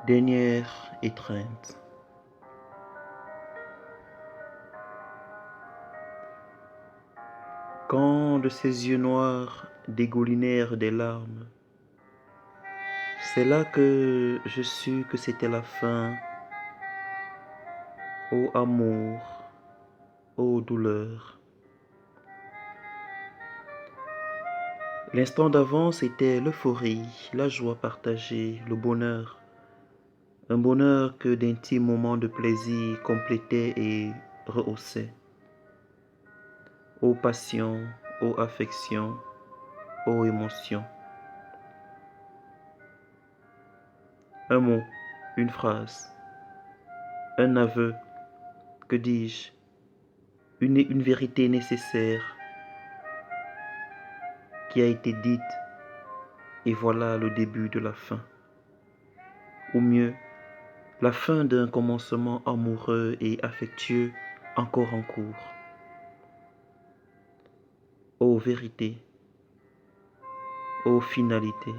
Dernière étreinte. Quand de ses yeux noirs dégoulinèrent des larmes, c'est là que je sus que c'était la fin. Ô amour, ô douleur. L'instant d'avant, c'était l'euphorie, la joie partagée, le bonheur. Un bonheur que d'intimes moments de plaisir complétaient et rehaussaient. Ô passion, ô affection, ô émotion. Un mot, une phrase, un aveu, que dis-je, une vérité nécessaire qui a été dite, et voilà le début de la fin. Ou mieux, la fin d'un commencement amoureux et affectueux encore en cours. Ô vérité, ô finalité.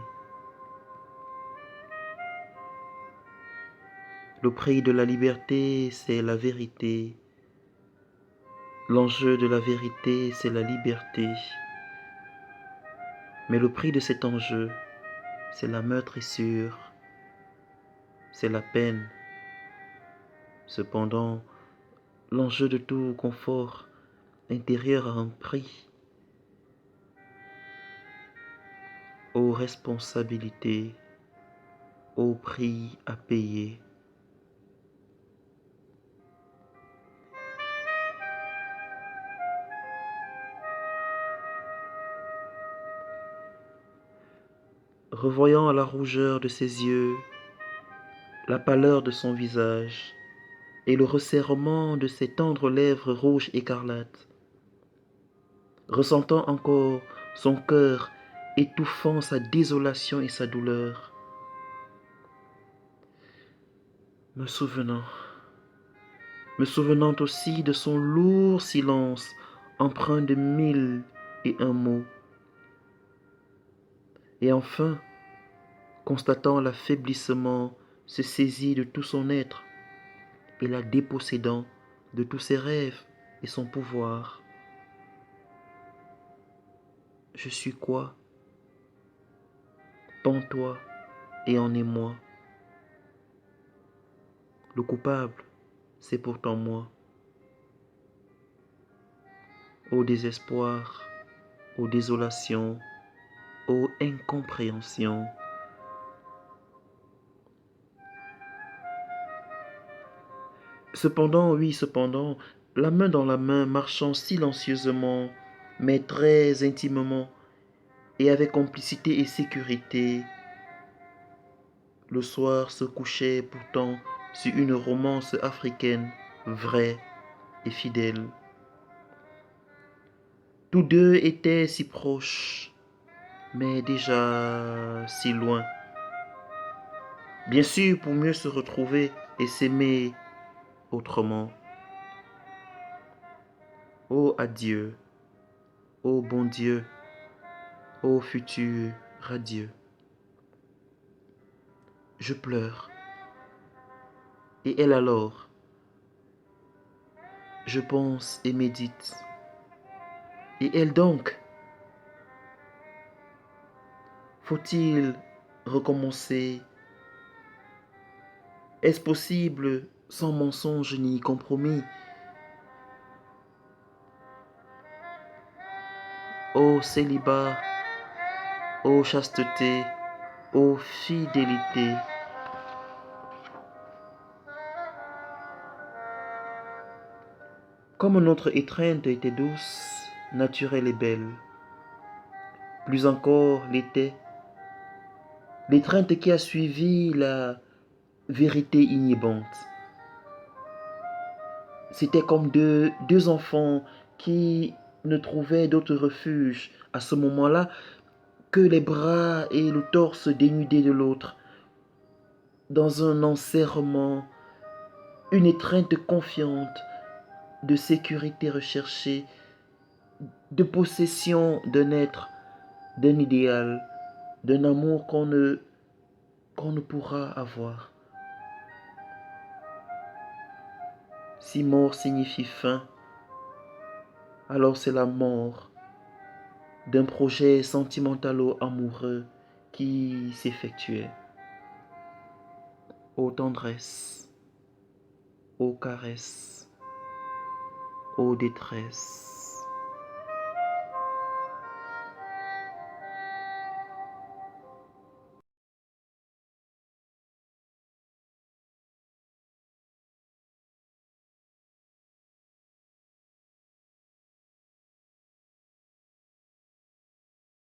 Le prix de la liberté, c'est la vérité. L'enjeu de la vérité, c'est la liberté. Mais le prix de cet enjeu, c'est la meurtrissure, c'est la peine. Cependant, l'enjeu de tout confort intérieur a un prix. Ô responsabilité, ô prix à payer. Revoyant la rougeur de ses yeux, la pâleur de son visage et le resserrement de ses tendres lèvres rouges écarlates, ressentant encore son cœur étouffant sa désolation et sa douleur, me souvenant aussi de son lourd silence empreint de 1001 mots, et enfin, constatant l'affaiblissement se saisit de tout son être et la dépossédant de tous ses rêves et son pouvoir. Je suis quoi? En toi et en émoi. Le coupable, c'est pourtant moi. Ô désespoir, ô désolation, ô incompréhension. Cependant, oui, cependant, la main dans la main, marchant silencieusement, mais très intimement, et avec complicité et sécurité, le soir se couchait pourtant sur une romance africaine, vraie et fidèle. Tous deux étaient si proches, mais déjà si loin. Bien sûr, pour mieux se retrouver et s'aimer autrement. Ô adieu, ô bon Dieu, ô futur radieux. Je pleure. Et elle alors, je pense et médite. Et elle donc, faut-il recommencer? Est-ce possible sans mensonge ni compromis? Ô célibat, ô chasteté, ô fidélité. Comme notre étreinte était douce, naturelle et belle, plus encore l'était l'étreinte qui a suivi la vérité inhibante. C'était comme deux enfants qui ne trouvaient d'autre refuge à ce moment-là que les bras et le torse dénudés de l'autre, dans un enserrement, une étreinte confiante, de sécurité recherchée, de possession d'un être, d'un idéal, d'un amour qu'on ne pourra avoir. Si mort signifie fin, alors c'est la mort d'un projet sentimentalo-amoureux qui s'effectuait. Ô tendresse, ô caresse, ô détresse.